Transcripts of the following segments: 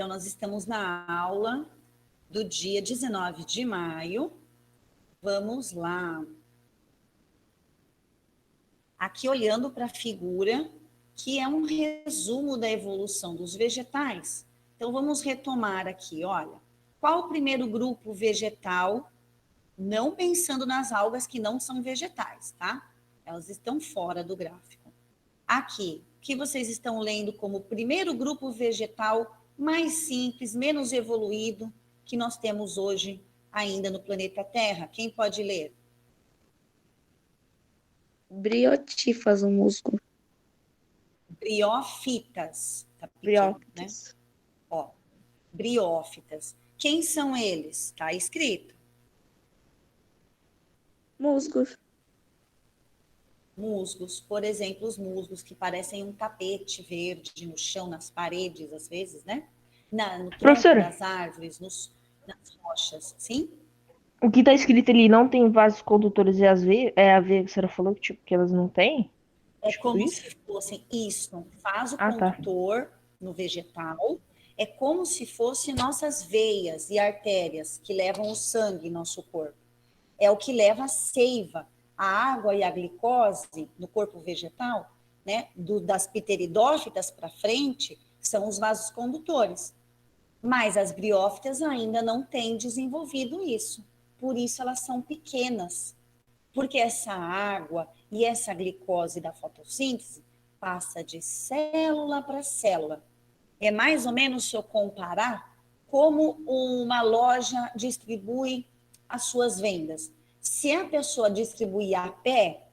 Então, nós estamos na aula do dia 19 de maio. Vamos lá. Aqui, olhando para a figura, que é um resumo da evolução dos vegetais. Então, vamos retomar aqui, olha. Qual o primeiro grupo vegetal, não pensando nas algas que não são vegetais, tá? Elas estão fora do gráfico. Aqui, o que vocês estão lendo como o primeiro grupo vegetal mais simples, menos evoluído, que nós temos hoje ainda no planeta Terra? Quem pode ler? Briotífas, o musgo. Briófitas. Tá pequeno, né? Briófitas. Ó, briófitas. Quem são eles? Tá escrito. Musgos. Musgos, por exemplo, os musgos que parecem um tapete verde no chão, nas paredes, às vezes, né? No tronco Professora, das árvores, nas rochas, sim? o que tá escrito ali não tem vasos condutores e as veias, é a veia que a senhora falou que, tipo, que elas não têm? É Tipo como isso? se fossem isso, faz o Ah, tá. condutor no vegetal, é como se fossem nossas veias e artérias que levam o sangue em nosso corpo. É o que leva a seiva, a água e a glicose no corpo vegetal, né? Das pteridófitas para frente, são os vasos condutores. Mas as briófitas ainda não têm desenvolvido isso. Por isso elas são pequenas. Porque essa água e essa glicose da fotossíntese passa de célula para célula. É mais ou menos, se eu comparar, como uma loja distribui as suas vendas. Se a pessoa distribuir a pé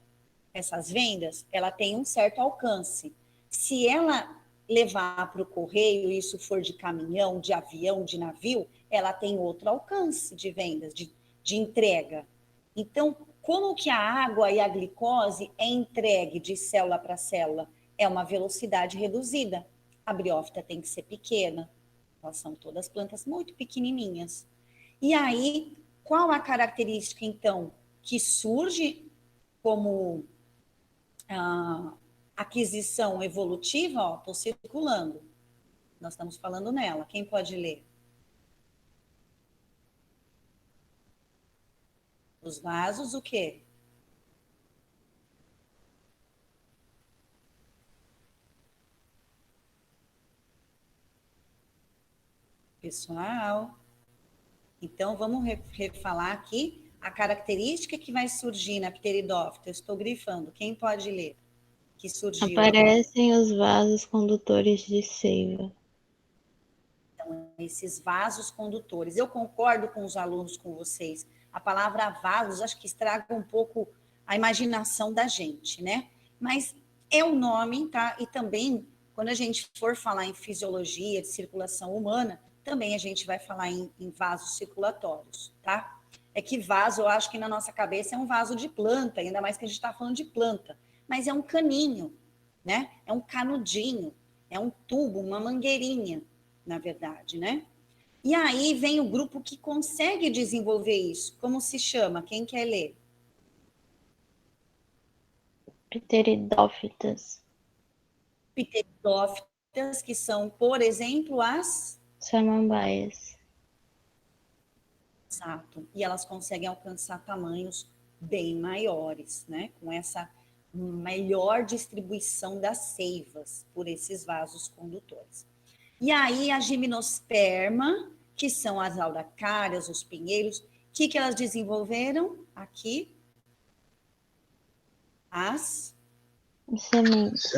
essas vendas, ela tem um certo alcance. Se ela levar para o correio, isso for de caminhão, de avião, de navio, ela tem outro alcance de vendas, de entrega. Então, como que a água e a glicose é entregue de célula para célula? É uma velocidade reduzida. A briófita tem que ser pequena. Elas são todas plantas muito pequenininhas. E aí, qual a característica, então, que surge como aquisição evolutiva? Ó, estou circulando. Nós estamos falando nela. Quem pode ler? Os vasos, o quê? Pessoal. Então, vamos refalar aqui a característica que vai surgir na pteridófita. Eu estou grifando. Quem pode ler? Que surgiu aqui. Aparecem os vasos condutores de seiva. Então, esses vasos condutores. Eu concordo com os alunos, com vocês. A palavra vasos, acho que estraga um pouco a imaginação da gente, né? Mas é o nome, tá? E também, quando a gente for falar em fisiologia de circulação humana, também a gente vai falar em vasos circulatórios, tá? É que vaso, eu acho que na nossa cabeça é um vaso de planta, ainda mais que a gente está falando de planta. Mas é um caninho, né? É um canudinho, é um tubo, uma mangueirinha, na verdade, né? E aí vem o grupo que consegue desenvolver isso. Como se chama? Quem quer ler? Pteridófitas. Pteridófitas, que são, por exemplo, as... Samambaias. Exato. E elas conseguem alcançar tamanhos bem maiores, né? Com essa melhor distribuição das seivas por esses vasos condutores. E aí a gimnosperma, que são as araucárias, os pinheiros, o que elas desenvolveram aqui? As Sementes.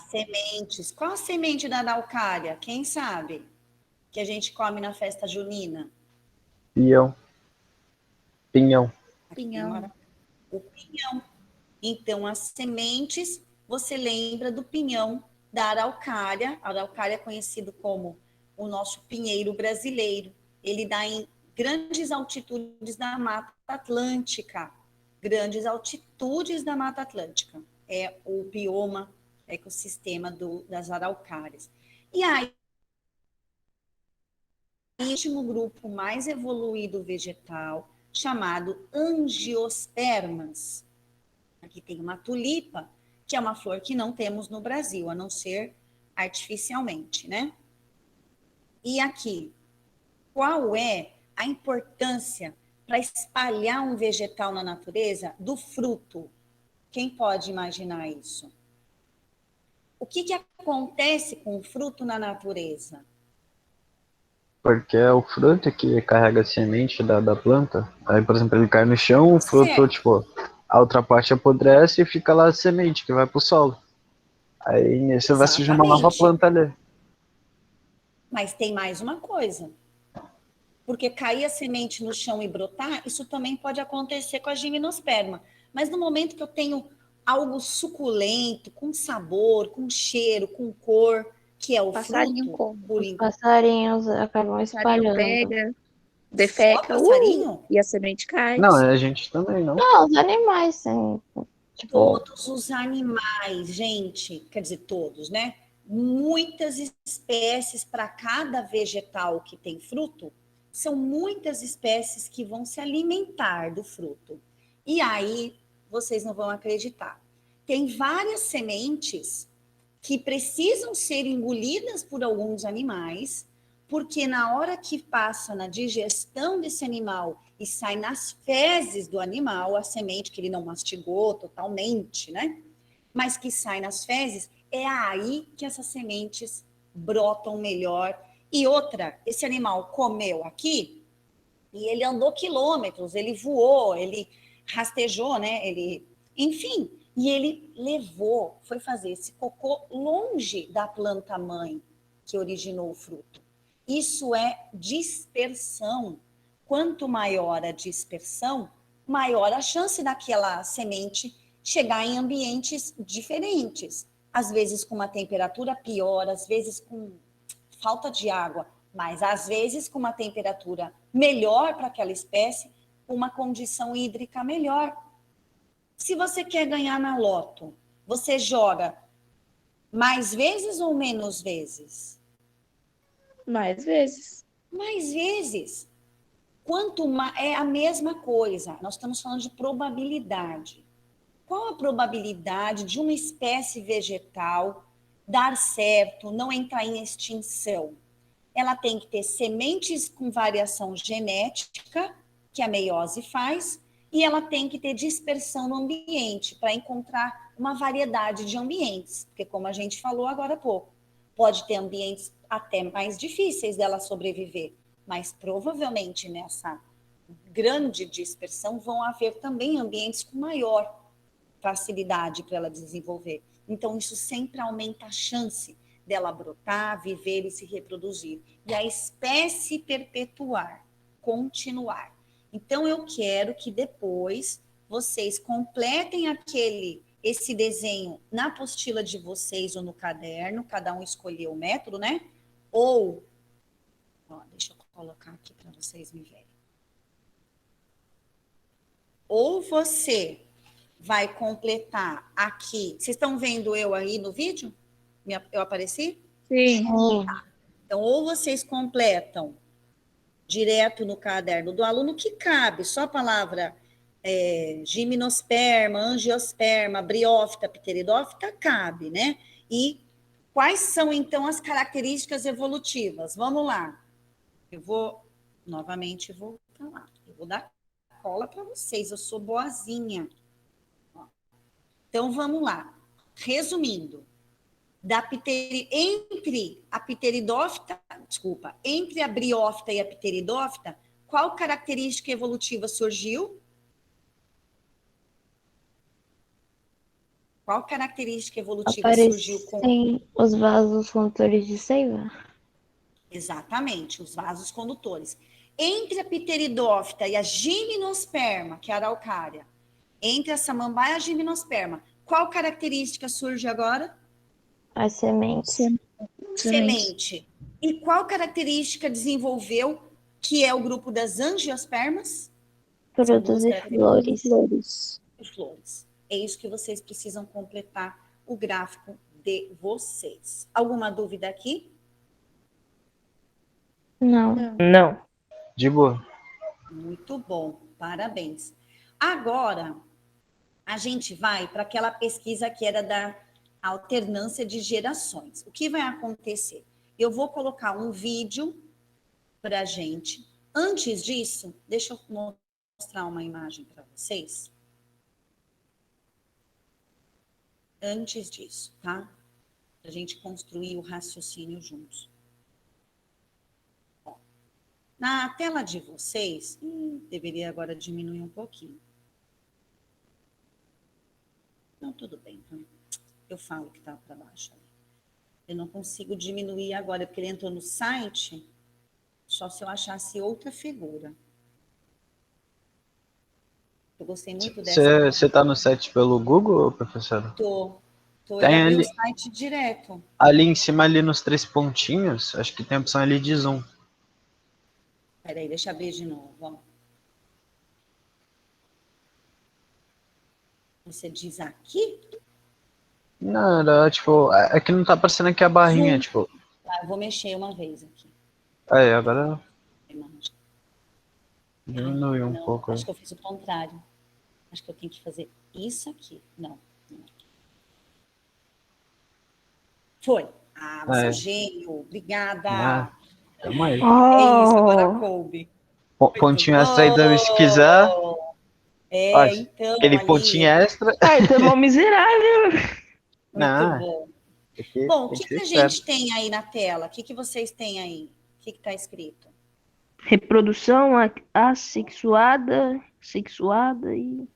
sementes. Qual a semente da araucária? Quem sabe? Que a gente come na festa junina. Pinhão. Pinhão. O pinhão. Então, as sementes, você lembra do pinhão da araucária. A araucária é conhecido como o nosso pinheiro brasileiro. Ele dá em grandes altitudes da Mata Atlântica. Grandes altitudes da Mata Atlântica. É o bioma, ecossistema das araucárias. E aí, o último grupo mais evoluído vegetal, chamado angiospermas. Aqui tem uma tulipa, que é uma flor que não temos no Brasil, a não ser artificialmente, né? E aqui, qual é a importância para espalhar um vegetal na natureza do fruto? Quem pode imaginar isso? O que acontece com o fruto na natureza? Porque é o fruto que carrega a semente da planta. Aí, por exemplo, ele cai no chão, o fruto, Certo, tipo, a outra parte apodrece e fica lá a semente que vai pro solo. Aí nisso vai surgir uma nova exatamente. planta ali. Mas tem mais uma coisa. Porque cair a semente no chão e brotar, isso também pode acontecer com a gimnosperma. Mas no momento que eu tenho algo suculento, com sabor, com cheiro, com cor, que é o Passarinho fruto, come. por Os passarinhos acabam Passarinho espalhando. pega, só defeca, passarinho, e a semente cai. Não, é a gente também, não. Não, os animais, sim. Tipo, todos os animais, gente, quer dizer, todos, né? Muitas espécies para cada vegetal que tem fruto, são muitas espécies que vão se alimentar do fruto. E aí, vocês não vão acreditar. Tem várias sementes que precisam ser engolidas por alguns animais, porque na hora que passa na digestão desse animal e sai nas fezes do animal, a semente que ele não mastigou totalmente, né? Mas que sai nas fezes, é aí que essas sementes brotam melhor. E outra, esse animal comeu aqui e ele andou quilômetros, ele voou, ele rastejou, né? Ele, enfim, e ele levou, foi fazer esse cocô longe da planta mãe que originou o fruto. Isso é dispersão. Quanto maior a dispersão, maior a chance daquela semente chegar em ambientes diferentes. Às vezes com uma temperatura pior, às vezes com falta de água, mas às vezes com uma temperatura melhor para aquela espécie, uma condição hídrica melhor. Se você quer ganhar na loto, você joga mais vezes ou menos vezes? Mais vezes. Mais vezes. Quanto mais, é a mesma coisa. Nós estamos falando de probabilidade. Qual a probabilidade de uma espécie vegetal dar certo, não entrar em extinção? Ela tem que ter sementes com variação genética, que a meiose faz, e ela tem que ter dispersão no ambiente, para encontrar uma variedade de ambientes, porque como a gente falou agora há pouco, pode ter ambientes até mais difíceis dela sobreviver, mas provavelmente nessa grande dispersão vão haver também ambientes com maior facilidade para ela desenvolver. Então, isso sempre aumenta a chance dela brotar, viver e se reproduzir. E a espécie perpetuar, continuar. Então, eu quero que depois vocês completem esse desenho na apostila de vocês ou no caderno, cada um escolheu o método, né? Ou, deixa eu colocar aqui para vocês me verem. Ou você vai completar aqui. Vocês estão vendo eu aí no vídeo? Eu apareci? Sim. sim. Então, ou vocês completam direto no caderno do aluno, que cabe, só a palavra gimnosperma, angiosperma, briófita, pteridófita, cabe, né? E quais são, então, as características evolutivas? Vamos lá. Eu vou, novamente, voltar lá. Eu vou dar cola para vocês, eu sou boazinha. Então, vamos lá. Resumindo, entre a pteridófita, entre a briófita e a pteridófita, qual característica evolutiva surgiu? Qual característica evolutiva surgiu com... Aparecem os vasos condutores de seiva? Exatamente, os vasos condutores. Entre a pteridófita e a gimnosperma, que é a araucária, entre a samambaia e a gimnosperma, qual característica surge agora? As sementes. Semente. E qual característica desenvolveu que é o grupo das angiospermas? São duas Frutos e características. flores. E flores. É isso que vocês precisam completar o gráfico de vocês. Alguma dúvida aqui? Não. Não. De boa. Muito bom, parabéns. Agora, a gente vai para aquela pesquisa que era da a alternância de gerações. O que vai acontecer? Eu vou colocar um vídeo para a gente. Antes disso, deixa eu mostrar uma imagem para vocês. Antes disso, tá? Para a gente construir o raciocínio juntos. Ó, na tela de vocês, deveria agora diminuir um pouquinho. Não, tudo bem, então eu falo que tá para baixo. Eu não consigo diminuir agora, porque ele entrou no site, só se eu achasse outra figura. Eu gostei muito dessa. Você tá no site pelo Google, professora? Tô. Ele Tem abriu o ali, site direto. ali em cima, ali nos 3 pontinhos, acho que tem a opção ali de zoom. Peraí, deixa eu abrir de novo. Ó. Você diz aqui? Não, era tipo, é que não tá aparecendo aqui a barrinha, Zoom. tipo. Tá, eu vou mexer uma vez aqui. Aí, agora Imagem. diminuiu um Não, pouco. acho que eu fiz o contrário. Acho que eu tenho que fazer isso aqui. Não. Foi. Ah, você é um gênio. Obrigada. Tamo aí. É isso, agora Oh, coube. Pontinho Muito extra aí também, se quiser. bom. Ó, Então, aquele pontinho ali. extra. ai, tu é mó miserável. Muito Não, bom. aqui Bom, o tem que que ser a esperto. gente tem aí na tela? O que vocês têm aí? O que está escrito? Reprodução assexuada, sexuada e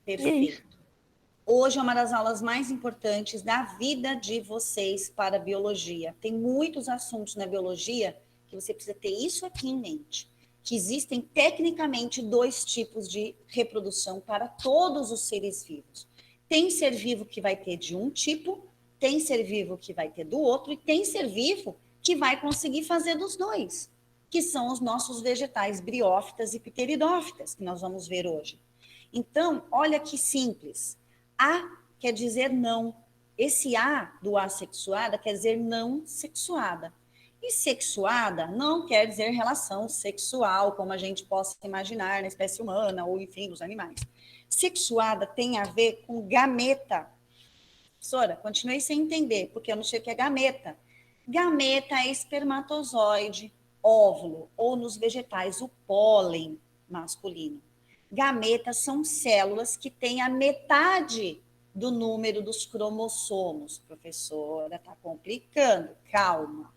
é isso. Perfeito. Hoje é uma das aulas mais importantes da vida de vocês para a biologia. Tem muitos assuntos na biologia que você precisa ter isso aqui em mente. Que existem tecnicamente 2 tipos de reprodução para todos os seres vivos. Tem ser vivo que vai ter de um tipo, tem ser vivo que vai ter do outro, e tem ser vivo que vai conseguir fazer dos dois, que são os nossos vegetais briófitas e pteridófitas, que nós vamos ver hoje. Então, olha que simples. A quer dizer não. Esse A do assexuada quer dizer não sexuada. E sexuada não quer dizer relação sexual, como a gente possa imaginar na espécie humana ou, enfim, dos animais. Sexuada tem a ver com gameta. Professora, continuei sem entender, porque eu não sei o que é gameta. Gameta é espermatozoide, óvulo, ou nos vegetais, o pólen masculino. Gametas são células que têm a metade do número dos cromossomos. Professora, está complicando, calma.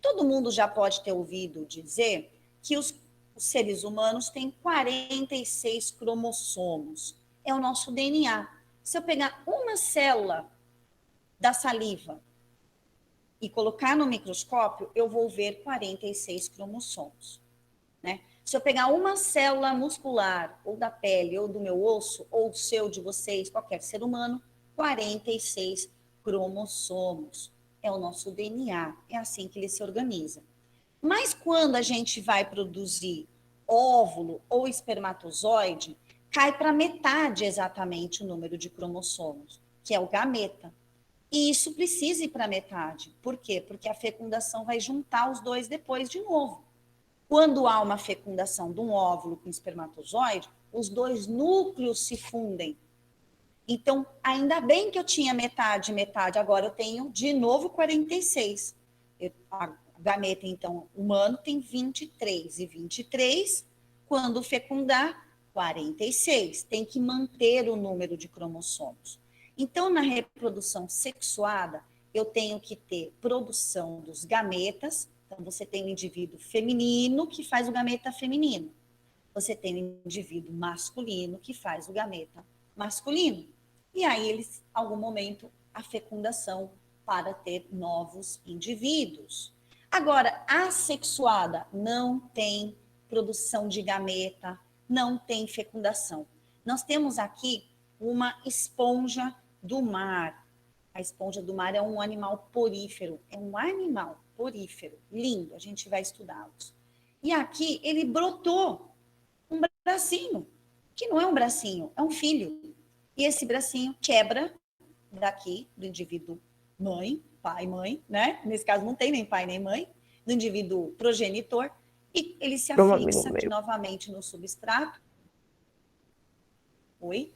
Todo mundo já pode ter ouvido dizer que os seres humanos têm 46 cromossomos. É o nosso DNA. Se eu pegar uma célula da saliva e colocar no microscópio, eu vou ver 46 cromossomos, né? Se eu pegar uma célula muscular, ou da pele, ou do meu osso, ou do seu, de vocês, qualquer ser humano, 46 cromossomos. É o nosso DNA, é assim que ele se organiza. Mas quando a gente vai produzir óvulo ou espermatozoide, cai para metade exatamente o número de cromossomos, que é o gameta. E isso precisa ir para metade. Por quê? Porque a fecundação vai juntar os dois depois de novo. Quando há uma fecundação de um óvulo com espermatozoide, os dois núcleos se fundem. Então, ainda bem que eu tinha metade, agora eu tenho de novo 46. A gameta, então, humano tem 23, e 23, quando fecundar, 46. Tem que manter o número de cromossomos. Então, na reprodução sexuada, eu tenho que ter produção dos gametas. Então, você tem o indivíduo feminino que faz o gameta feminino. Você tem o indivíduo masculino que faz o gameta masculino. E aí, eles, em algum momento, a fecundação para ter novos indivíduos. Agora, a assexuada não tem produção de gameta, não tem fecundação. Nós temos aqui uma esponja do mar. A esponja do mar é um animal porífero, lindo, a gente vai estudá-los. E aqui ele brotou um bracinho, que não é um bracinho, é um filho. E esse bracinho quebra daqui do indivíduo mãe, pai, mãe, né? Nesse caso não tem nem pai nem mãe, do indivíduo progenitor, e ele se afixa aqui novamente no substrato. Oi?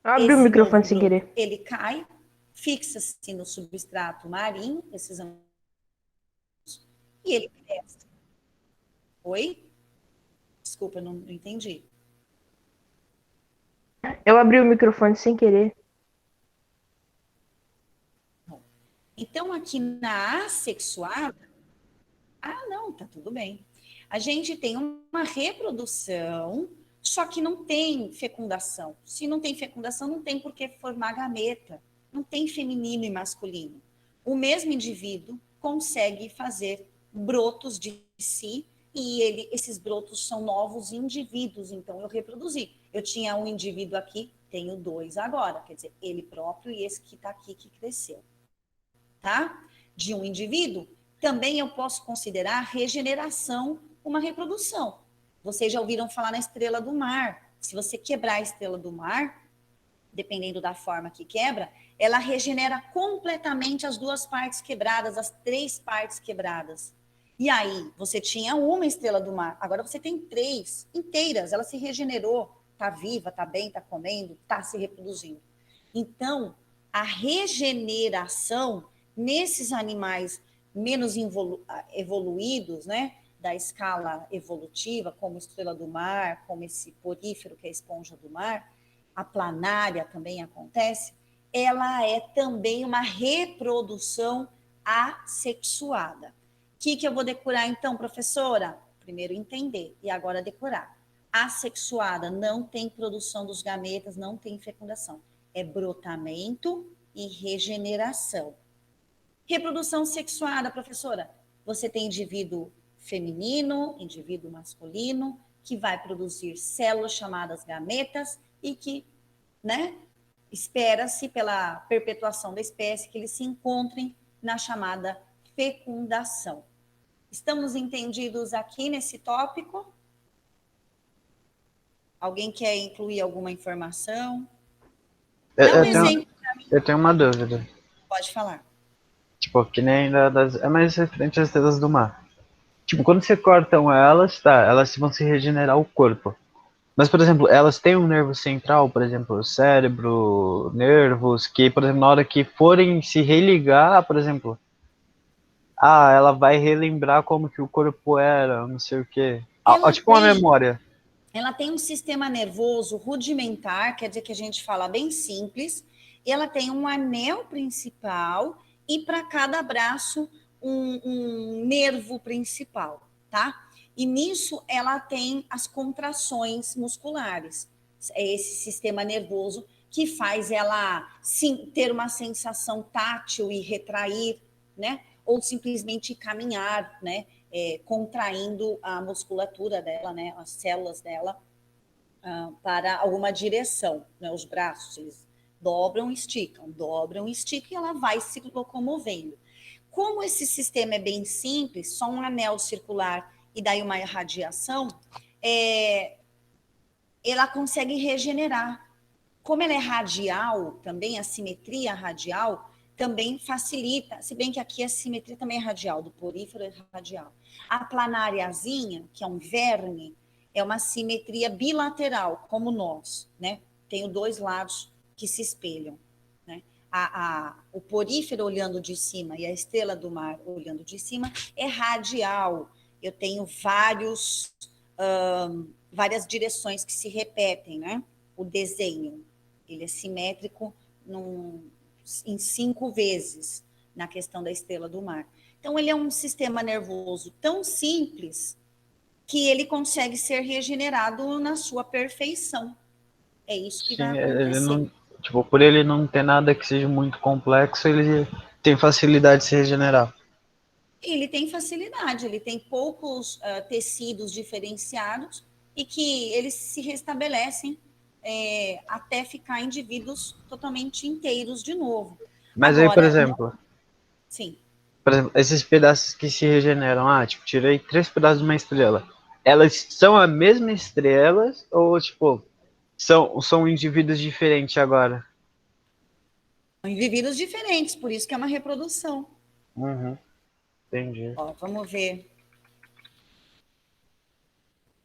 Abri o Esse microfone novo sem broto, querer. ele cai, fixa-se no substrato marinho, e ele cresce. Oi? Desculpa, não entendi. Eu abri o microfone sem querer. Então, aqui na assexuada, não, tá tudo bem. A gente tem uma reprodução, só que não tem fecundação. Se não tem fecundação, não tem por que formar gameta. Não tem feminino e masculino. O mesmo indivíduo consegue fazer brotos de si e esses brotos são novos indivíduos. Então, eu reproduzi. Eu tinha um indivíduo aqui, tenho dois agora. Quer dizer, ele próprio e esse que está aqui que cresceu. Tá? De um indivíduo, também eu posso considerar regeneração uma reprodução. Vocês já ouviram falar na estrela do mar. Se você quebrar a estrela do mar, dependendo da forma que quebra, ela regenera completamente as duas partes quebradas, as três partes quebradas. E aí, você tinha uma estrela do mar, agora você tem três inteiras, ela se regenerou, tá viva, tá bem, tá comendo, tá se reproduzindo. Então, a regeneração nesses animais menos evoluídos, né, da escala evolutiva, como estrela do mar, como esse porífero que é a esponja do mar, a planária também acontece, ela é também uma reprodução assexuada. O que eu vou decorar então, professora? Primeiro entender e agora decorar. Assexuada não tem produção dos gametas, não tem fecundação. É brotamento e regeneração. Reprodução sexuada, professora. Você tem indivíduo feminino, indivíduo masculino, que vai produzir células chamadas gametas e que, né, espera-se pela perpetuação da espécie que eles se encontrem na chamada fecundação. Estamos entendidos aqui nesse tópico? Alguém quer incluir alguma informação? Dá um exemplo para mim. Eu tenho uma dúvida. Pode falar. Tipo, que nem é mais referente às estrelas do mar. Tipo, quando você cortam elas, tá, elas vão se regenerar o corpo. Mas, por exemplo, elas têm um nervo central, por exemplo, o cérebro, nervos, que, por exemplo, na hora que forem se religar, por exemplo, ela vai relembrar como que o corpo era, não sei o quê. Tipo uma memória. Ela tem um sistema nervoso rudimentar, quer dizer que a gente fala bem simples, e ela tem um anel principal e para cada braço um nervo principal, tá? E nisso ela tem as contrações musculares. É esse sistema nervoso que faz ela sim, ter uma sensação tátil e retrair, né? Ou simplesmente caminhar, né? Contraindo a musculatura dela, né? As células dela para alguma direção, né? Os braços, eles dobram, esticam, e ela vai se locomovendo. Como esse sistema é bem simples, só um anel circular e daí uma irradiação, ela consegue regenerar. Como ela é radial, também a simetria radial também facilita, se bem que aqui a simetria também é radial, do porífero é radial. A planáriazinha, que é um verme, é uma simetria bilateral, como nós, né? Tem os dois lados que se espelham, né? O porífero olhando de cima e a estrela do mar olhando de cima é radial. Eu tenho várias direções que se repetem, né? O desenho, ele é simétrico em 5 vezes na questão da estrela do mar. Então, ele é um sistema nervoso tão simples que ele consegue ser regenerado na sua perfeição. É isso que vai Sim, ele acontecer. não, tipo, por ele não ter nada que seja muito complexo, ele tem facilidade de se regenerar. Ele tem facilidade, ele tem poucos tecidos diferenciados e que eles se restabelecem até ficar indivíduos totalmente inteiros de novo. Mas aí, Agora, sim. por exemplo, esses pedaços que se regeneram, tipo, tirei 3 pedaços de uma estrela. Elas são a mesma estrela ou, tipo, são indivíduos diferentes agora? Indivíduos diferentes, por isso que é uma reprodução. Uhum, entendi. Ó, vamos ver.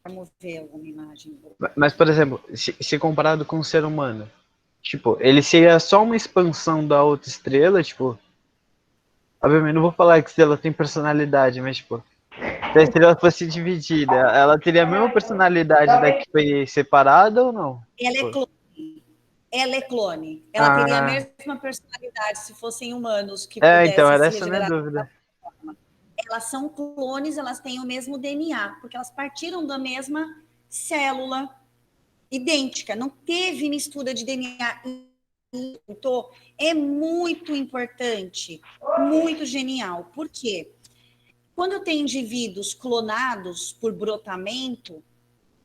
Vamos ver alguma imagem. Mas, por exemplo, se comparado com um ser humano, Tipo, ele seria só uma expansão da outra estrela, tipo. Obviamente, não vou falar que a estrela tem personalidade, mas, tipo, se a estrela fosse dividida, ela teria a mesma personalidade da que foi separada ou não? Ela é Tipo, clone. Ela é clone. Ela teria a ah, mesma personalidade se fossem humanos que então, pudessem era se essa a minha regenerar. dúvida. Elas são clones, elas têm o mesmo DNA, porque elas partiram da mesma célula idêntica, não teve mistura de DNA. Então, é muito importante, muito genial. Por quê? Quando eu tenho indivíduos clonados por brotamento,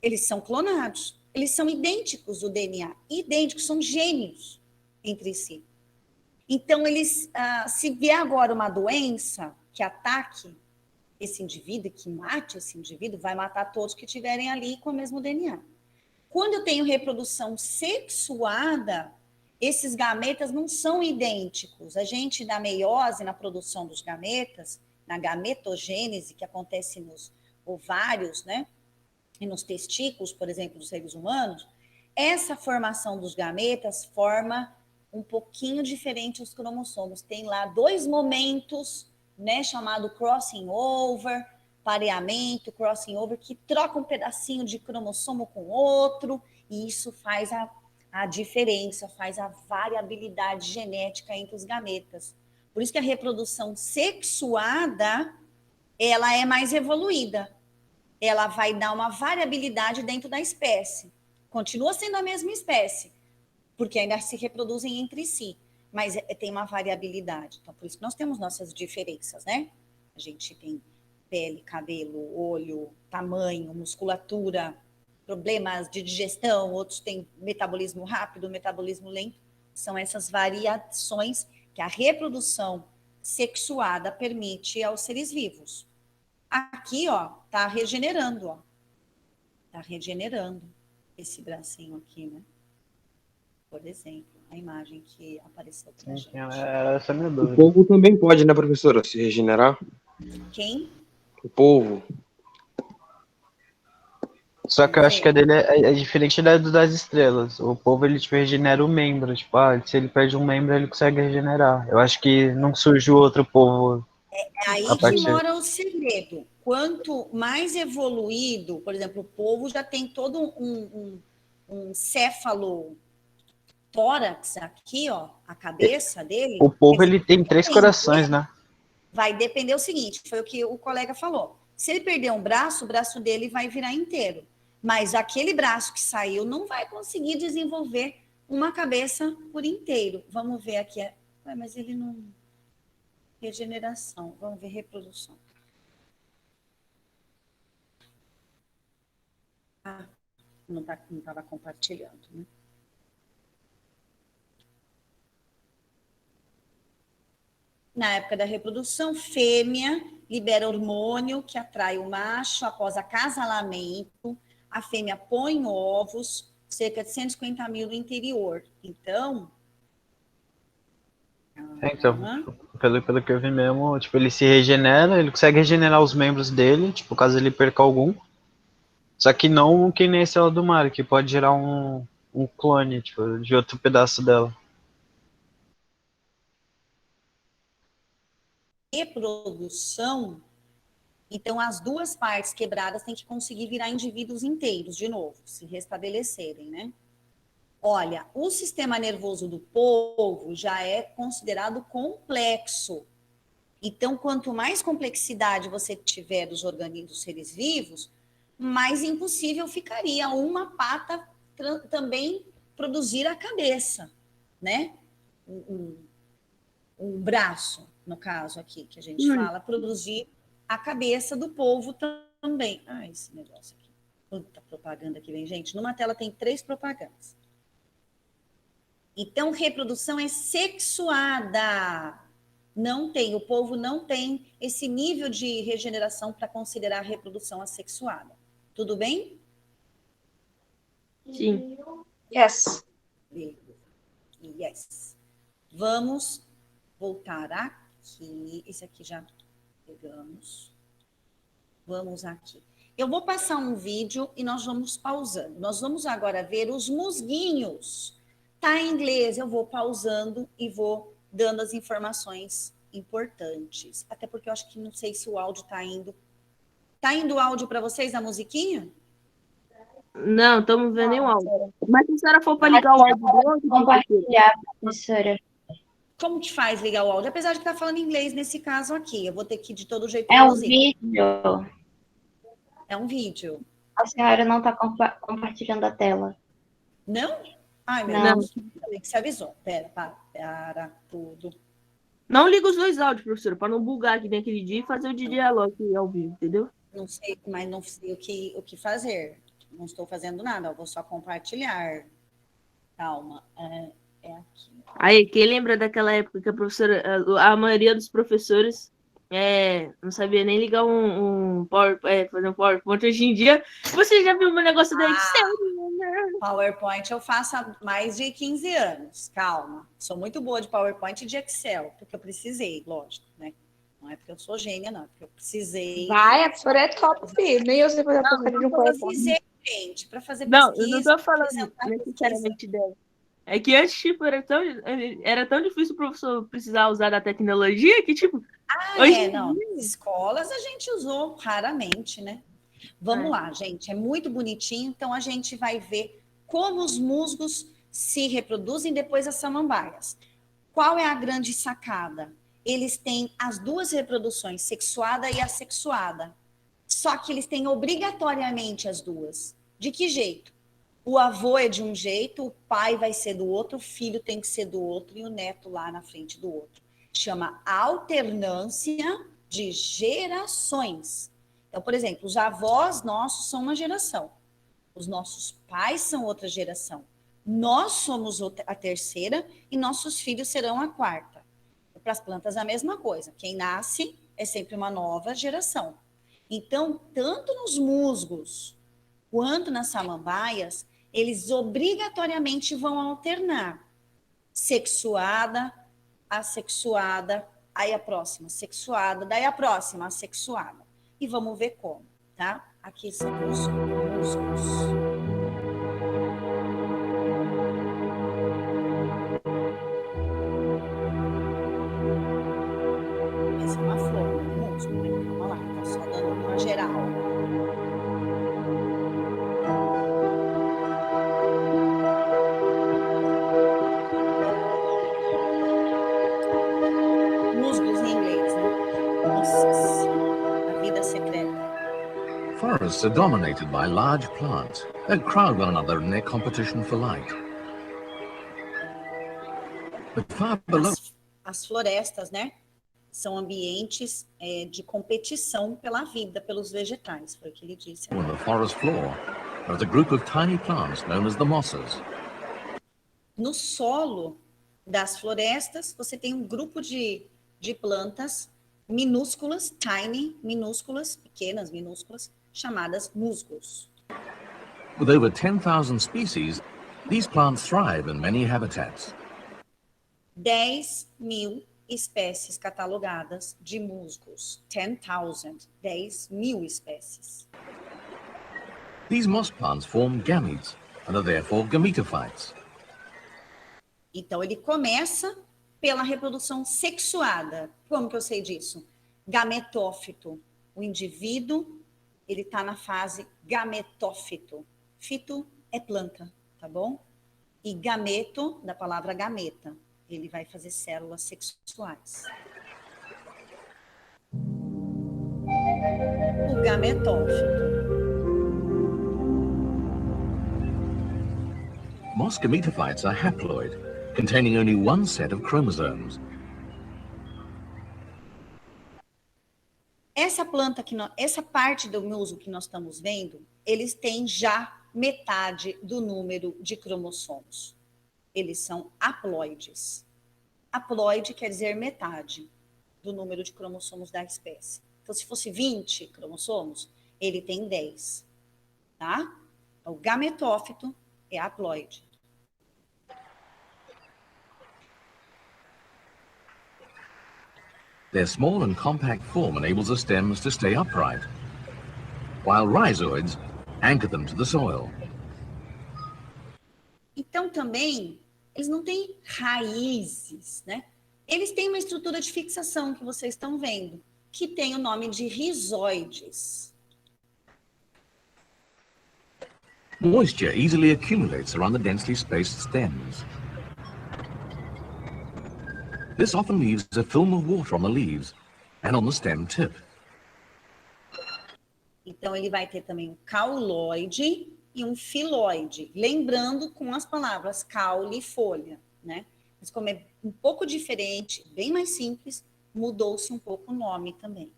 eles são clonados, eles são idênticos o DNA, idênticos, são gêmeos entre si. Então, se vier agora uma doença que ataque esse indivíduo, que mate esse indivíduo, vai matar todos que estiverem ali com o mesmo DNA. Quando eu tenho reprodução sexuada, esses gametas não são idênticos. A gente, na meiose, na produção dos gametas, na gametogênese, que acontece nos ovários, né? E nos testículos, por exemplo, dos seres humanos, essa formação dos gametas forma um pouquinho diferente os cromossomos. Tem lá 2 momentos, né, chamado crossing over, pareamento, crossing over, que troca um pedacinho de cromossomo com outro, e isso faz a diferença, faz a variabilidade genética entre os gametas. Por isso que a reprodução sexuada, ela é mais evoluída. Ela vai dar uma variabilidade dentro da espécie. Continua sendo a mesma espécie, porque ainda se reproduzem entre si, mas tem uma variabilidade. Então, por isso que nós temos nossas diferenças, né? A gente tem pele, cabelo, olho, tamanho, musculatura, problemas de digestão, outros têm metabolismo rápido, metabolismo lento. São essas variações que a reprodução sexuada permite aos seres vivos. Aqui, ó, tá regenerando, ó. Tá regenerando esse bracinho aqui, né? Por exemplo, a imagem que apareceu pra gente. Era essa a minha O dúvida. polvo também pode, né, professora, se regenerar? Quem? O polvo. Só que eu acho que a dele é diferente das estrelas. O povo, ele tipo, regenera o membro. Tipo, se ele perde um membro, ele consegue regenerar. Eu acho que não surge outro povo É a aí que partir. mora o segredo. Quanto mais evoluído, por exemplo, o povo já tem todo um céfalo tórax aqui, ó, a cabeça dele. O povo, ele tem 3 corações, né? Vai depender o seguinte, foi o que o colega falou. Se ele perder um braço, o braço dele vai virar inteiro. Mas aquele braço que saiu não vai conseguir desenvolver uma cabeça por inteiro. Vamos ver aqui. Mas ele não... Regeneração. Vamos ver reprodução. Não estava compartilhando, né? Na época da reprodução, fêmea libera hormônio que atrai o macho após acasalamento. A fêmea põe ovos, cerca de 150 mil no interior. Então, pelo que eu vi mesmo, tipo, ele se regenera, ele consegue regenerar os membros dele, tipo, caso ele perca algum. Só que não que nem a estrela do mar, que pode gerar um clone, tipo, de outro pedaço dela. reprodução, então as duas partes quebradas têm que conseguir virar indivíduos inteiros de novo, se restabelecerem, né? Olha, o sistema nervoso do polvo já é considerado complexo. Então, quanto mais complexidade você tiver dos organismos dos seres vivos, mais impossível ficaria uma pata também produzir a cabeça, né? Um braço, no caso aqui, que a gente fala, produzir a cabeça do polvo também. Ah, esse negócio aqui. Quanta propaganda que vem, gente. Numa tela tem 3 propagandas. Então, reprodução é sexuada. Não tem, o polvo não tem esse nível de regeneração para considerar a reprodução assexuada. Tudo bem? Sim. Yes. Yes. Vamos voltar aqui. Esse aqui já pegamos. Vamos aqui. Eu vou passar um vídeo e nós vamos pausando. Nós vamos agora ver os musguinhos. Tá em inglês, eu vou pausando e vou dando as informações importantes. Até porque eu acho que não sei se o áudio tá indo. Tá indo o áudio para vocês da musiquinha? Não, estamos vendo nenhum áudio. Mas se a senhora for para ligar o áudio do outro, Compartilhar, professora. Como que faz ligar o áudio? Apesar de que tá falando inglês nesse caso aqui, eu vou ter que de todo jeito É um traduzir. vídeo. É um vídeo. A senhora não está compartilhando a tela. Não? Ai, meu Não. Deus. Também que você avisou. Pera, para tudo. não liga os dois áudios, professora, para não bugar aqui naquele dia e fazer o de diálogo aqui ao vivo, entendeu? Não sei, mas não sei o que fazer. Não estou fazendo nada, eu vou só compartilhar. Calma. É aqui. Aí, quem lembra daquela época que a professora, a maioria dos professores não sabia nem ligar um PowerPoint, fazer um PowerPoint hoje em dia. Você já viu o meu negócio da Excel? PowerPoint eu faço há mais de 15 anos. Calma. Sou muito boa de PowerPoint e de Excel, porque eu precisei, lógico, né? Não é porque eu sou gênia, não, é porque eu precisei. Vai, a professora é top, filho. Nem eu sei fazer a porcaria de um Eu PowerPoint. precisei, gente, para fazer Não, pesquisa. eu não estou falando apresentar necessariamente dela. É que antes, tipo, era tão difícil o professor precisar usar da tecnologia que, tipo, hoje em não. dia- Escolas a gente usou raramente, né? Vamos lá, gente. É muito bonitinho. Então, a gente vai ver como os musgos se reproduzem depois das samambaias. Qual é a grande sacada? Eles têm as duas reproduções, sexuada e assexuada. Só que eles têm obrigatoriamente as duas. De que jeito? O avô é de um jeito, o pai vai ser do outro, o filho tem que ser do outro e o neto lá na frente do outro. Chama alternância de gerações. Então, por exemplo, os avós nossos são uma geração. Os nossos pais são outra geração. Nós somos a terceira e nossos filhos serão a quarta. Para as plantas, a mesma coisa. Quem nasce é sempre uma nova geração. Então, tanto nos musgos quanto nas samambaias, eles obrigatoriamente vão alternar. Sexuada, assexuada, aí a próxima, sexuada, daí a próxima, assexuada. E vamos ver como, tá? Aqui são os musgos. Essa é uma flor, um musgo, né? Vamos lá, tá só dando uma geral. Musgos em inglês, né? Nossa, a vida secreta. Forests are dominated by large plants that crowd one another in their competition for light. But far below As florestas, né? São ambientes de competição pela vida, pelos vegetais, foi o que ele disse. on the forest floor, there's a group of tiny plants known as the mosses. No solo das florestas, você tem um grupo de plantas minúsculas, tiny, minúsculas, pequenas, minúsculas, chamadas musgos. With over 10,000 species, these plants thrive in many habitats. 10.000 espécies catalogadas de musgos. 10.000 espécies. These moss plants form gametes and are therefore gametophytes. Então, ele começa pela reprodução sexuada. Como que eu sei disso? Gametófito. O indivíduo, ele está na fase gametófito. Fito é planta, tá bom? E gameto, da palavra gameta. Ele vai fazer células sexuais. O gametófito. Moss gametophytes are haploid, containing only one set of chromosomes. Essa planta essa parte do musgo que nós estamos vendo, eles têm já metade do número de cromossomos. Eles são haploides. Haploide quer dizer metade do número de cromossomos da espécie. Então, se fosse 20 cromossomos, ele tem 10, tá? O gametófito é haploide. Their small and compact form enables the stems to stay upright, while rhizoids anchor them to the soil. Então, também, Eles não têm raízes, né? Eles têm uma estrutura de fixação que vocês estão vendo, que tem o nome de rizóides. Moisture easily accumulates around the densely spaced stems. This often leaves a film of water on the leaves and on the stem tip. Então, ele vai ter também um cauloide e um filóide, lembrando com as palavras caule e folha, né? Mas como é um pouco diferente, bem mais simples, mudou-se um pouco o nome também.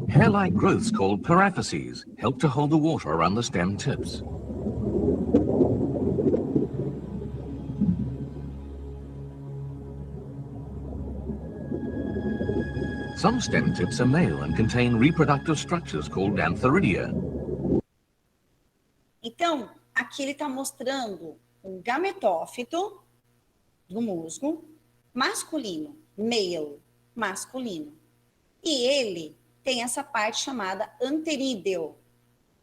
Hair-like growths called paraphyses help to hold the water around the stem tips. Some stem tips are male and contain reproductive structures called antheridia. Então, aqui ele está mostrando um gametófito do musgo masculino, male, masculino. E ele tem essa parte chamada anterídeo.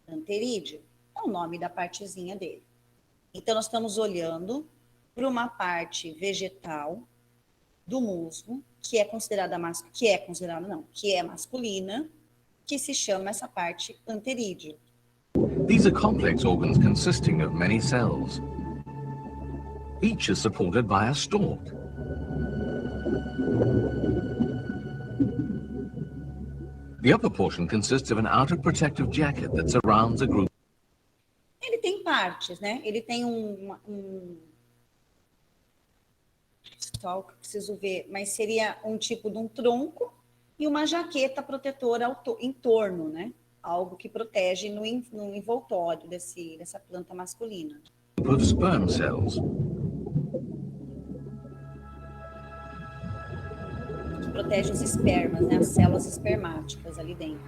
Anterídeo é o nome da partezinha dele. Então, nós estamos olhando para uma parte vegetal do musgo, que é masculina, que se chama essa parte anterídeo. These are complex organs consisting of many cells. Each is supported by a stalk. The upper portion consists of an outer protective jacket that surrounds a group. Ele tem partes, né? Ele tem stalk, preciso ver, mas seria um tipo de um tronco e uma jaqueta protetora em torno, né? Algo que protege no envoltório dessa planta masculina. Of sperm cells. Que protege os espermas, né? As células espermáticas ali dentro.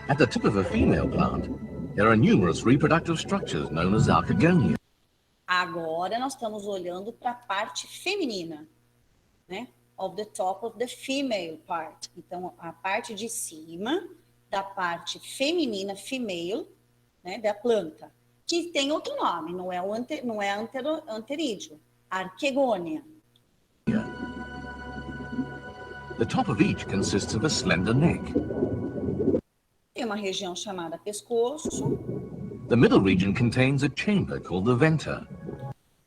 At the tip of a female plant, there are numerous reproductive structures known as archegonia. Agora nós estamos olhando para a parte feminina, né? Of the top of the female part. Então, a parte de cima da parte feminina, female, né, da planta, que tem outro nome, não é anterídeo, arquegônia. The top of each consists of a slender neck. Tem uma região chamada pescoço. The middle region contains a chamber called the venter.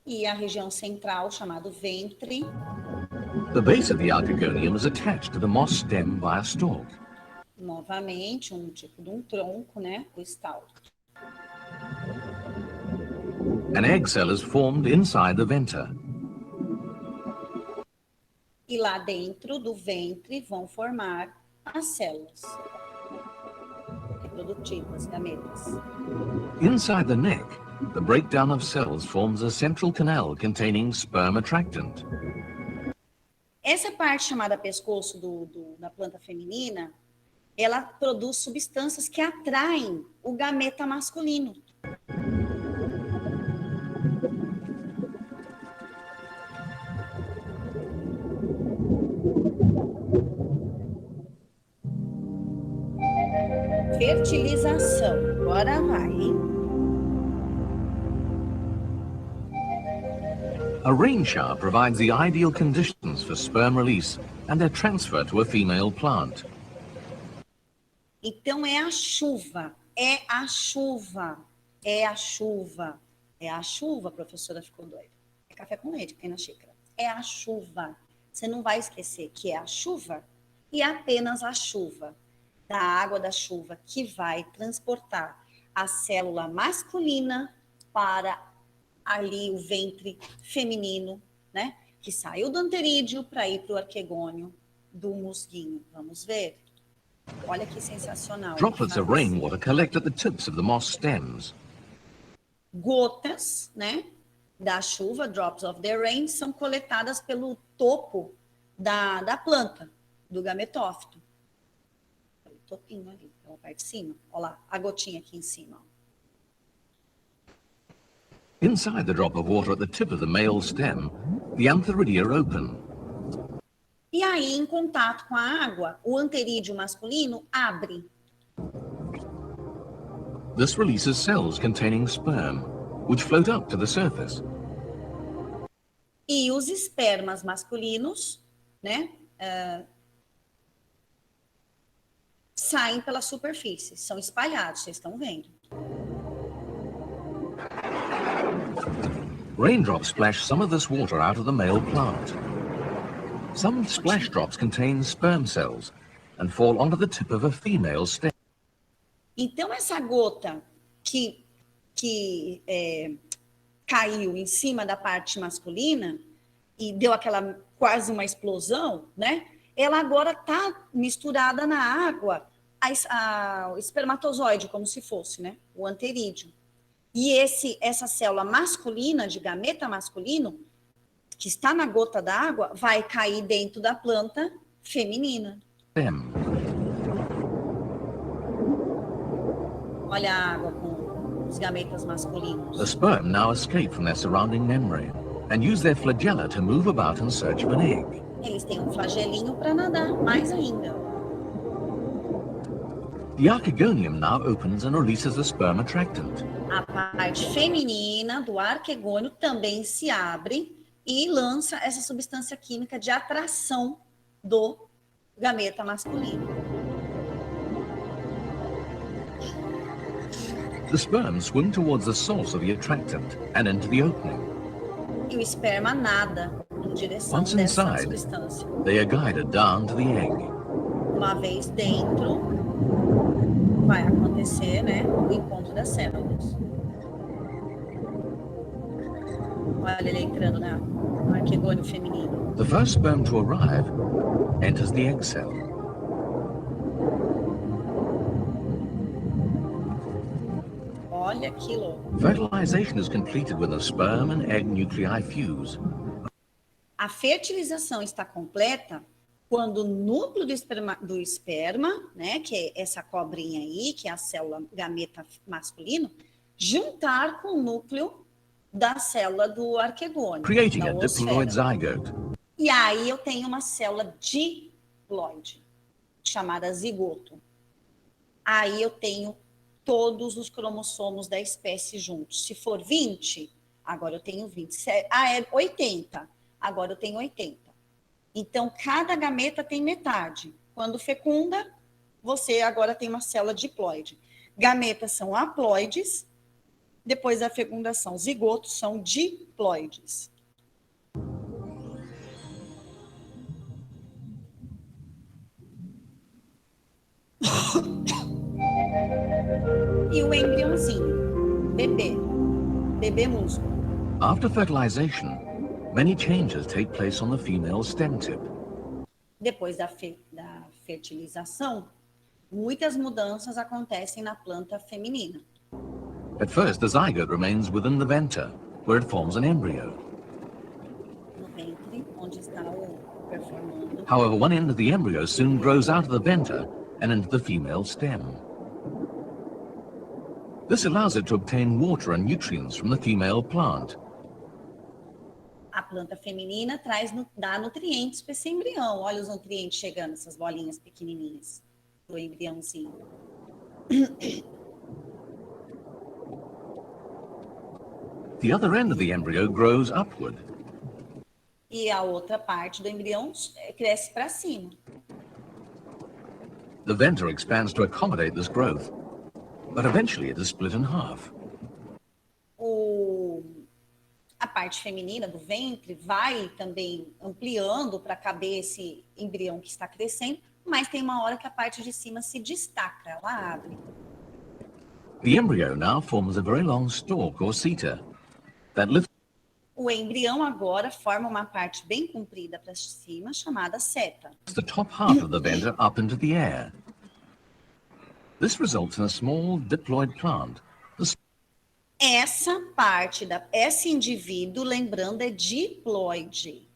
E a região central chamada ventre. The base of the archegonium is attached to the moss stem by a stalk. Novamente, um tipo de um tronco, né? O stalk. An egg cell is formed inside the venter. E lá dentro do ventre vão formar as células reprodutivas, gametas. Inside the neck, the breakdown of cells forms a central canal containing sperm attractant. Essa parte chamada pescoço da planta feminina, ela produz substâncias que atraem o gameta masculino. Fertilização. Agora vai, hein? A rain shower provides the ideal conditions for sperm release and their transfer to a female plant. Então é a chuva, é a chuva, é a chuva, é a chuva, a professora ficou doida. É café com leite que tem na xícara. É a chuva. Você não vai esquecer que é a chuva e apenas a chuva, da água da chuva, que vai transportar a célula masculina para ali o ventre feminino, né? Que saiu do anterídeo para ir para o arquegônio do musguinho. Vamos ver? Olha que sensacional. Droplets of rainwater collect at the tips of the moss stems. Gotas, né, da chuva, drops of the rain, são coletadas pelo topo da planta, do gametófito. Pelo topinho ali, pela parte de cima. Olha lá, a gotinha aqui em cima. Ó. Inside the drop of water at the tip of the male stem, the antheridia open. E aí, em contato com a água, o anterídeo masculino abre. This releases cells containing sperm, which float up to the surface. E os espermas masculinos, né, saem pela superfície, são espalhados, vocês estão vendo. Raindrops splash some of this water out of the male plant. Some splash drops contain sperm cells and fall onto the tip of a female stem. Então, essa gota que caiu em cima da parte masculina e deu aquela quase uma explosão, né? Ela agora está misturada na água, o espermatozoide, como se fosse, né? O anterídeo. E essa célula masculina, de gameta masculino, que está na gota d'água, vai cair dentro da planta feminina. Stem. Olha a água com os gametas masculinos. The sperm now escape from their surrounding membrane and use their flagella to move about in search of an egg. Eles têm um flagelinho para nadar, mais ainda. The archegonium now opens and releases the sperm attractant. A parte feminina do arquegônio também se abre e lança essa substância química de atração do gameta masculino. The sperm swim towards the source of the attractant and into the opening. E o esperma nada em direção Once dessa inside, substância. they are guided down to the egg. Uma vez dentro, vai acontecer, né, o encontro das células. Olha ele entrando no arquegônio feminino. The first sperm to arrive enters the egg cell. Olha que louco. Fertilization is completed when the sperm and egg nuclei fuse. A fertilização está completa quando o núcleo do esperma, né, que é essa cobrinha aí, que é a célula gameta masculino, juntar com o núcleo da célula do arquegônio, Creating da a diploid oosfera. zygote. E aí eu tenho uma célula diploide, chamada zigoto. Aí eu tenho todos os cromossomos da espécie juntos. Se for 20, agora eu tenho 27. É 80. Agora eu tenho 80. Então, cada gameta tem metade. Quando fecunda, você agora tem uma célula diploide. Gametas são haploides, depois da fecundação, zigotos são diploides. E o embriãozinho, bebê músculo. After fertilization, many changes take place on the female stem tip. Depois da fertilização, muitas mudanças acontecem na planta feminina. At first, the zygote remains within the venter, where it forms an embryo. No ventre, onde está o performando. However, one end of the embryo soon grows out of the venter and into the female stem. This allows it to obtain water and nutrients from the female plant. A planta feminina dá nutrientes para esse embrião. Olha os nutrientes chegando, essas bolinhas pequenininhas do embriãozinho. The other end of the embryo grows upward. E a outra parte do embrião cresce para cima. The venter expands to accommodate this growth, but eventually it is split in half. A parte feminina do ventre vai também ampliando para caber esse embrião que está crescendo, mas tem uma hora que a parte de cima se destaca, ela abre. The embryo now forms a very long stalk or seta that lifts O embrião agora forma uma parte bem comprida para cima, chamada seta. the top half of the venter up into the air. This results in a small diploid plant. Essa parte esse indivíduo, lembrando, é diploide.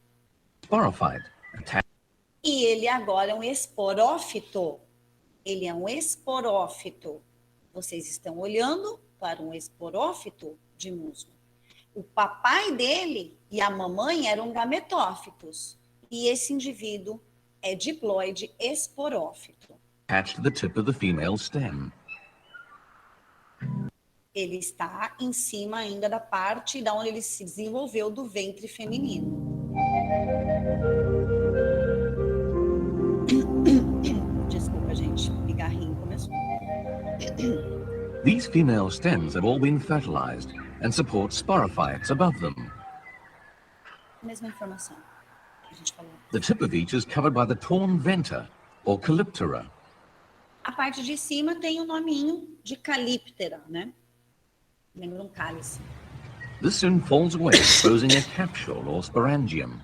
Sporophyte. E ele agora é um esporófito. Ele é um esporófito. Vocês estão olhando para um esporófito de musgo. O papai dele e a mamãe eram gametófitos. E esse indivíduo é diploide esporófito. Attached to the tip of the female stem. Ele está em cima ainda da parte da onde ele se desenvolveu do ventre feminino. Desculpa, gente, o pigarrinho começou. These female stems have all been fertilized and support sporophytes above them. Mesma informação que a gente falou. The tip of each is covered by the torn venter, or calyptera. A parte de cima tem o nominho de calíptera, né? Lembra um cálice. This soon falls away, exposing a capsule or sporangium.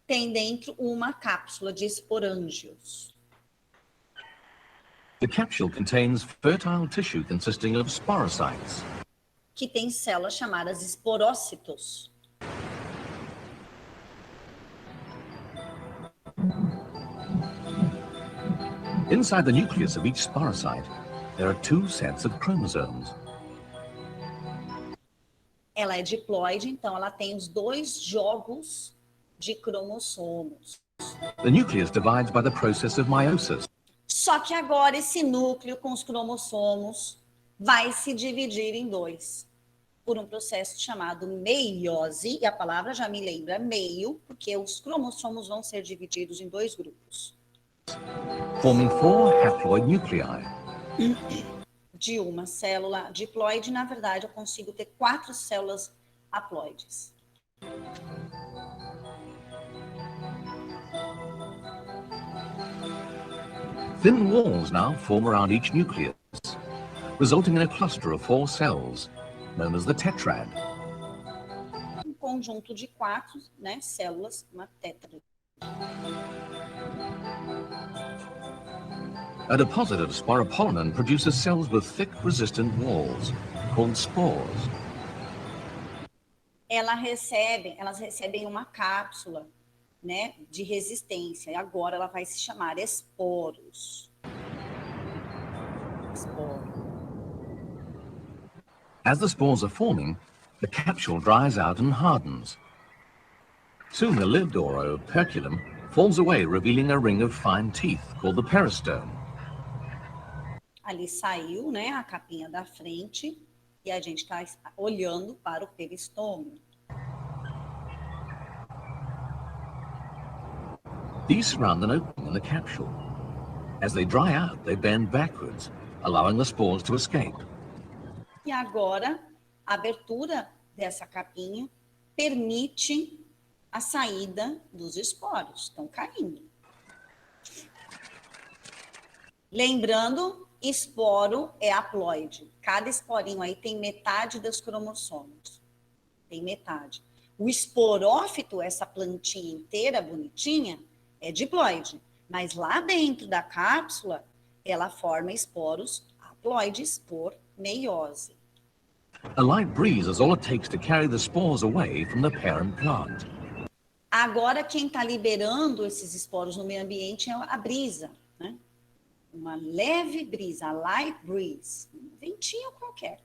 Tem dentro uma cápsula de esporângios. The capsule contains fertile tissue consisting of sporocytes. Que tem células chamadas esporócitos. Inside the nucleus of each sporocyte, there are 2 sets of chromosomes. Ela é diploide, então ela tem os 2 jogos de cromossomos. The nucleus divides by the process of meiosis. Só que agora esse núcleo com os cromossomos vai se dividir em 2 por um processo chamado meiose, e a palavra já me lembra meio, porque os cromossomos vão ser divididos em 2 grupos. Forming 4 haploid nuclei. De uma célula diploide, na verdade, eu consigo ter 4 células haploides. Thin walls now form around each nucleus, resulting in a cluster of 4 cells, known as the tetrad. Um conjunto de 4, né, células, uma tétrade. A deposit of sporopollenin produces cells with thick, resistant walls, called spores. Elas recebem uma cápsula, né, de resistência, e agora ela vai se chamar esporos. Esporo. As the spores are forming, the capsule dries out and hardens. Soon the lid or operculum falls away, revealing a ring of fine teeth called the peristome. Ali saiu, né, a capinha da frente e a gente está olhando para o peristômio. These surround an opening in the capsule. As they dry out, they bend backwards, allowing the spores to escape. E agora, a abertura dessa capinha permite a saída dos esporos. Estão caindo. Lembrando, esporo é haploide. Cada esporinho aí tem metade dos cromossomos. Tem metade. O esporófito, essa plantinha inteira, bonitinha, é diploide. Mas lá dentro da cápsula, ela forma esporos haploides por meiose. A light breeze is all it takes to carry the spores away from the parent plant. Agora, quem está liberando esses esporos no meio ambiente é a brisa, né? Uma leve brisa, a light breeze, um ventinho qualquer.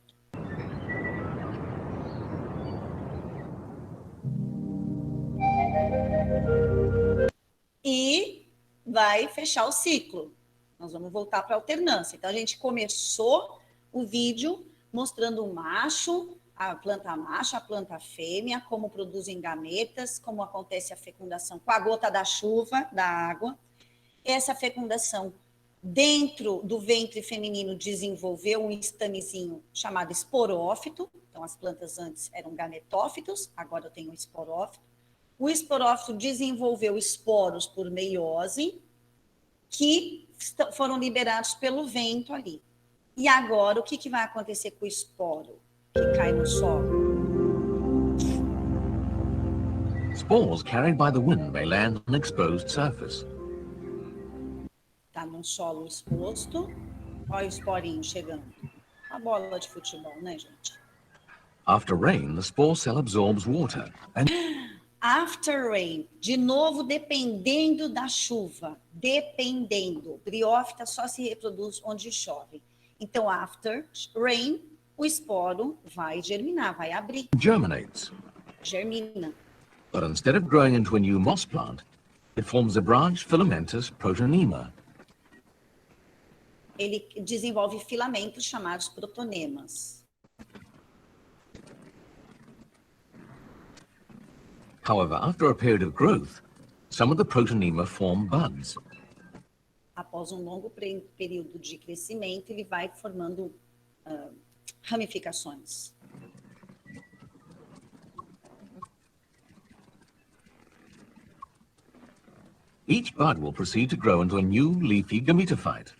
E vai fechar o ciclo. Nós vamos voltar para a alternância. Então, a gente começou o vídeo mostrando o macho, a planta fêmea, como produzem gametas, como acontece a fecundação com a gota da chuva, da água. Essa fecundação dentro do ventre feminino desenvolveu um estamezinho chamado esporófito. Então, as plantas antes eram gametófitos, agora eu tenho esporófito. O esporófito desenvolveu esporos por meiose, que foram liberados pelo vento ali. E agora, o que vai acontecer com o esporo que cai no solo? Spores carried by the wind may land on an exposed surface. Está num solo exposto. Olha o esporinho chegando. A bola de futebol, né, gente? After rain, the spore cell absorbs water and After rain, de novo, dependendo da chuva. Dependendo. Briófita só se reproduz onde chove. Então, after rain, o esporo vai germinar, vai abrir, Germinates. germina. But instead of growing into a new moss plant, it forms a branch filamentous protonema. Ele desenvolve filamentos chamados protonemas. However, after a period of growth, some of the protonema form buds. Após um longo período de crescimento, ele vai formando ramificações. Each bud will proceed to grow into a new leafy gametophyte.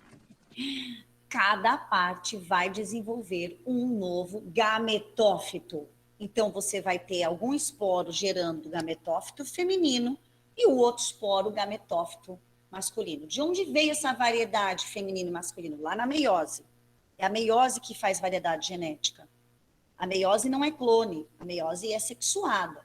Cada parte vai desenvolver um novo gametófito. Então, você vai ter algum esporo gerando gametófito feminino e o outro esporo gametófito masculino. De onde veio essa variedade feminino e masculino? Lá na meiose. É a meiose que faz variedade genética. A meiose não é clone, a meiose é sexuada,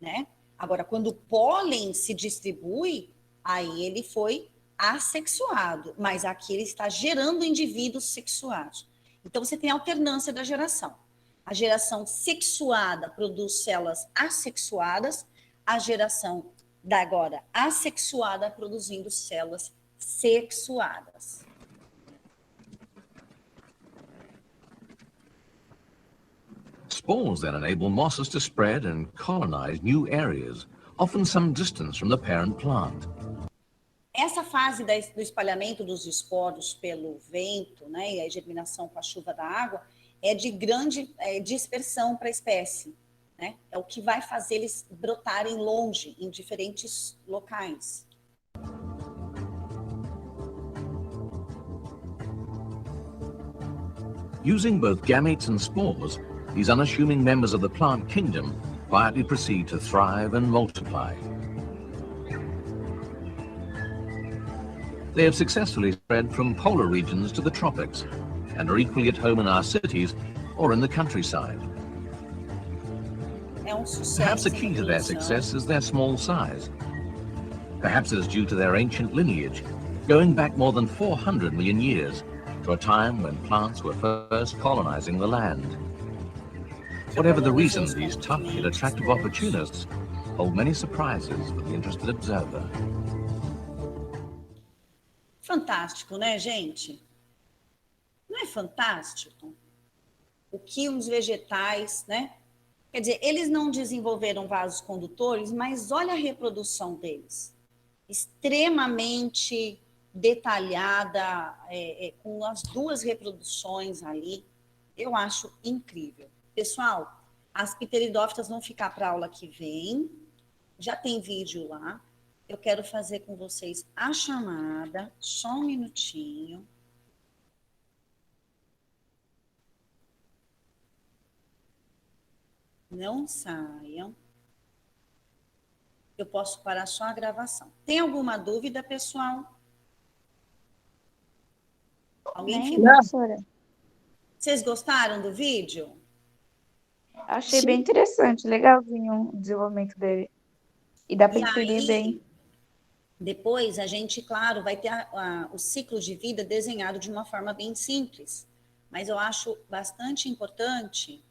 né? Agora, quando o pólen se distribui, aí ele foi assexuado, mas aqui ele está gerando indivíduos sexuados. Então, você tem alternância da geração. A geração sexuada produz células assexuadas, a geração da agora assexuada produzindo células sexuadas. Spores then enable mosses to spread and colonize new areas, often some distance from the parent plant. Essa fase do espalhamento dos esporos pelo vento, né, e a germinação com a chuva da água, é de grande dispersão para a espécie, né? É o que vai fazer eles brotarem longe, em diferentes locais. Using both gametes and spores, these unassuming members of the plant kingdom quietly proceed to thrive and multiply. They have successfully spread from polar regions to the tropics and are equally at home in our cities or in the countryside. É um sucesso. Perhaps the key to their success is their small size. Perhaps it is due to their ancient lineage, going back more than 400 million years, to a time when plants were first colonizing the land. Whatever the reason, these tough yet attractive opportunists hold many surprises for the interested observer. Fantástico, né, gente? Não é fantástico? O que os vegetais, né? Quer dizer, eles não desenvolveram vasos condutores, mas olha a reprodução deles. Extremamente detalhada, com as duas reproduções ali. Eu acho incrível. Pessoal, as pteridófitas vão ficar para a aula que vem. Já tem vídeo lá. Eu quero fazer com vocês a chamada. Só um minutinho. Não saiam. Eu posso parar só a gravação. Tem alguma dúvida, pessoal? Alguém ficou? Professora, Vocês gostaram do vídeo? achei bem interessante, legalzinho o desenvolvimento dele. E dá para E entender aí, bem. depois a gente, claro, vai ter o ciclo de vida desenhado de uma forma bem simples. Mas eu acho bastante importante